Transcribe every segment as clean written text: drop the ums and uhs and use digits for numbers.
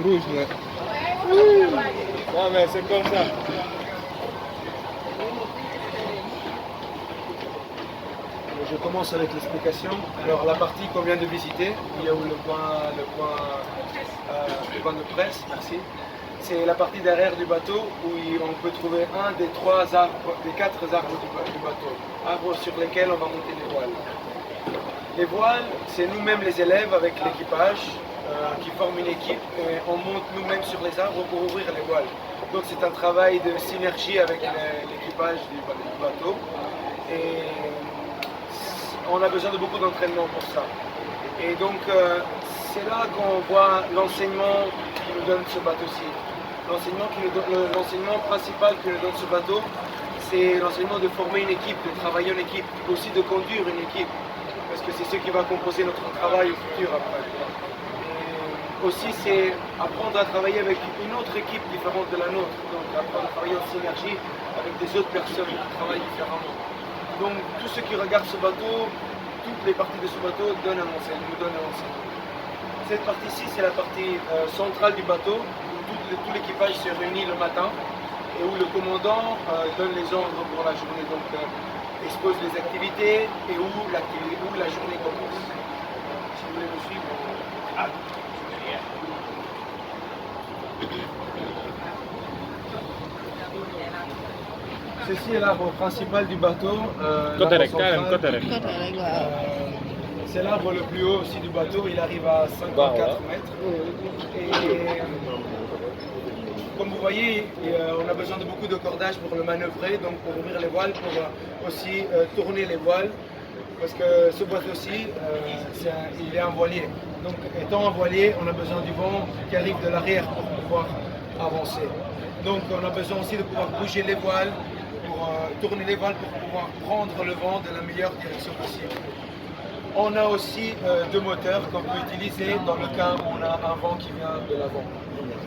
Rouge, ouais. Non, mais c'est comme ça. Je commence avec l'explication. Alors la partie qu'on vient de visiter, il y a où le point de presse, merci. C'est la partie derrière du bateau où on peut trouver un des quatre arbres du bateau. Arbres sur lesquels on va monter les voiles. Les voiles, c'est nous-mêmes les élèves avec l'équipage qui forment une équipe et on monte nous-mêmes sur les arbres pour ouvrir les voiles. Donc c'est un travail de synergie avec l'équipage du bateau. Et on a besoin de beaucoup d'entraînement pour ça. Et donc, c'est là qu'on voit l'enseignement qui nous donne ce bateau-ci. L'enseignement principal que nous donne ce bateau, c'est l'enseignement de former une équipe, de travailler en équipe, aussi de conduire une équipe, parce que c'est ce qui va composer notre travail au futur après. Et aussi, c'est apprendre à travailler avec une autre équipe différente de la nôtre, donc apprendre à travailler en synergie avec des autres personnes qui travaillent différemment. Donc, tous ceux qui regardent ce bateau, toutes les parties de ce bateau nous donnent un enseignement. Cette partie-ci, c'est la partie centrale du bateau, où tout l'équipage se réunit le matin et où le commandant donne les ordres pour la journée, donc expose les activités et où la journée commence. Si vous voulez me suivre. Ceci est l'arbre principal du bateau. C'est l'arbre le plus haut aussi du bateau, il arrive à 54 mètres. Et comme vous voyez, on a besoin de beaucoup de cordage pour le manœuvrer, donc pour ouvrir les voiles, pour aussi tourner les voiles. Parce que ce bateau-ci, il est un voilier. Donc étant un voilier, on a besoin du vent qui arrive de l'arrière pour pouvoir avancer. Donc on a besoin aussi de pouvoir bouger les voiles, pour tourner les voiles pour pouvoir prendre le vent de la meilleure direction possible. On a aussi deux moteurs qu'on peut utiliser dans le cas où on a un vent qui vient de l'avant.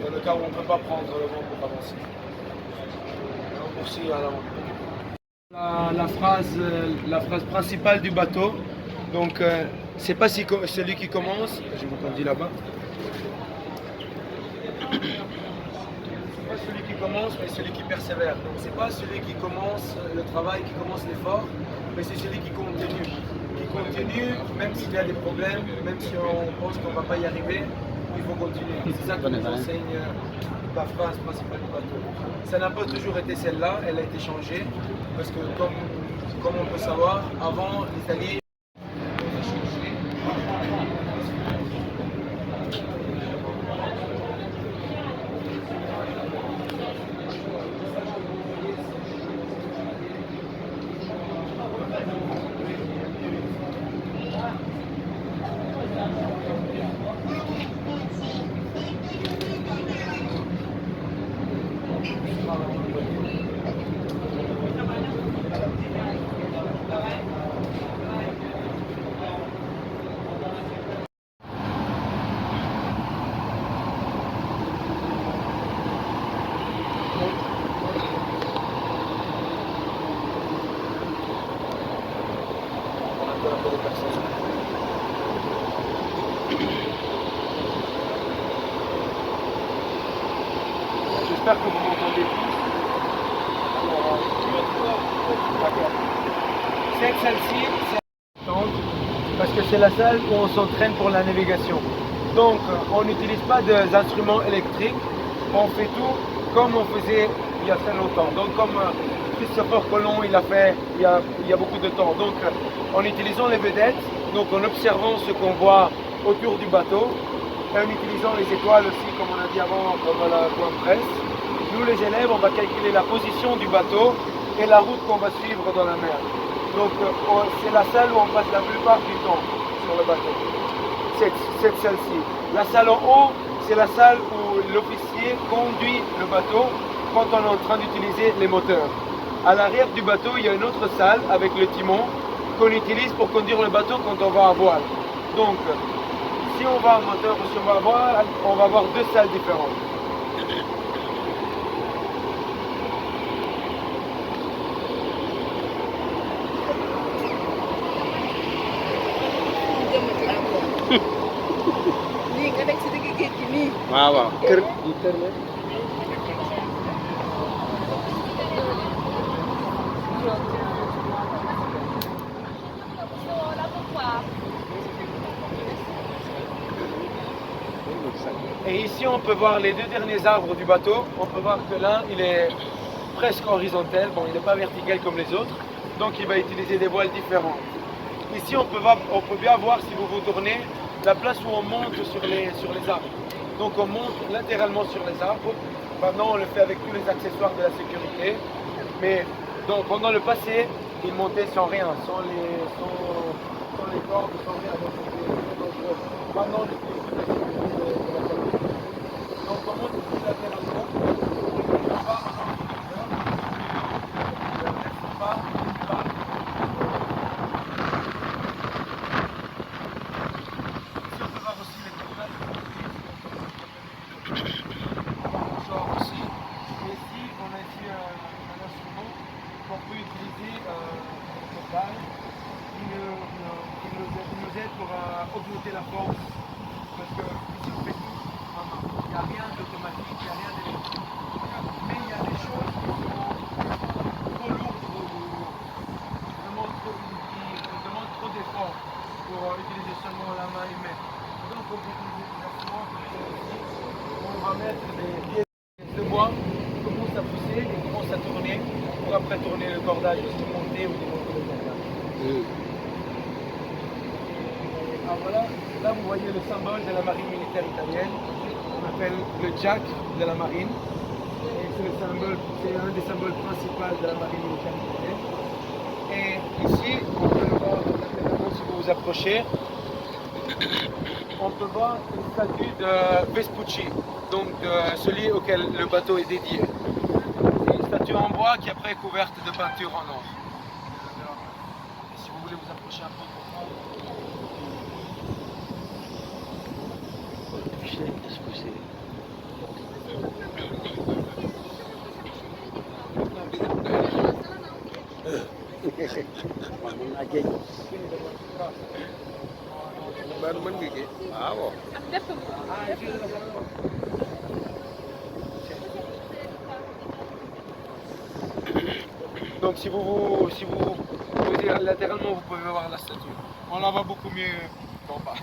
Dans le cas où on ne peut pas prendre le vent pour avancer. On poursuit à l'avant. La phrase principale du bateau, donc c'est pas celui qui commence, je vous conduis là-bas. C'est pas celui qui commence, mais celui qui persévère. Donc c'est pas celui qui commence le travail, qui commence l'effort, mais c'est celui qui continue. Même s'il y a des problèmes, même si on pense qu'on ne va pas y arriver, il faut continuer. C'est ça qui nous enseigne la phrase principale du bateau. Ça n'a pas toujours été celle-là, elle a été changée, parce que comme on peut savoir, avant l'Italie, j'espère que vous m'entendez tous. Cette salle-ci, c'est importante parce que c'est la salle où on s'entraîne pour la navigation. Donc, on n'utilise pas d'instruments électriques, on fait tout comme on faisait il y a très longtemps. Donc, comme Christopher Colomb il a fait il y a beaucoup de temps. Donc, en utilisant les vedettes, donc en observant ce qu'on voit autour du bateau, et en utilisant les étoiles aussi, comme on a dit avant, comme la point presse, nous les élèves, on va calculer la position du bateau et la route qu'on va suivre dans la mer. Donc c'est la salle où on passe la plupart du temps sur le bateau, cette salle-ci. La salle en haut, c'est la salle où l'officier conduit le bateau quand on est en train d'utiliser les moteurs. À l'arrière du bateau, il y a une autre salle avec le timon qu'on utilise pour conduire le bateau quand on va à voile. Donc, si on va à moteur ou si on va à voile, on va avoir deux salles différentes. Ni nga nekk si digg géej gi nii waaw waaw kër di kër la Et ici, on peut voir les deux derniers arbres du bateau. On peut voir que l'un, il est presque horizontal. Bon, il n'est pas vertical comme les autres. Donc, il va utiliser des voiles différentes. Ici, on peut bien voir, si vous vous tournez, la place où on monte sur les arbres. Donc, on monte latéralement sur les arbres. Maintenant, on le fait avec tous les accessoires de la sécurité. Mais donc, pendant le passé, il montait sans rien, sans les cordes, sans rien. Donc, c'était dangereux. Maintenant, on utilise toutes les sécurités de la sécurité. Donc, on monte ici latéralement. On va pas. Ici, on peut voir aussi les cordages. Genre aussi. Et ici, on a ici un instrument qu'on peut utiliser en cordage. Il nous aide pour augmenter la force. Parce que ici, on fait tout en main. Il n'y a rien d'automatique, il n'y a rien d'électrique. Mais il y a des choses qui sont trop lourdes ou vraiment qui demandent trop d'efforts pour utiliser seulement la main humaine. Donc on peut utiliser des instruments comme celui-ci. On va mettre des pieds de bois, commence à pousser et commence à tourner pour après tourner le cordage, aussi monter ou démonter le cordage. Alors voilà, là vous voyez le symbole de la marine militaire italienne. On appelle le jack de la marine. Et c'est un des symboles principaux de la marine militaire italienne. Et ici, on peut le voir latéralement si vous vous approchez. On peut voir une statue de Vespucci, donc de celui auquel le bateau est dédié. C'est une statue en bois qui après est couverte de peinture en or. Et si vous voulez vous approcher un peu pour voir. baadu mën nga kii waaw Donc si vous posez latéralement, vous pouvez voir la statue. On la voit beaucoup mieux qu'en bas.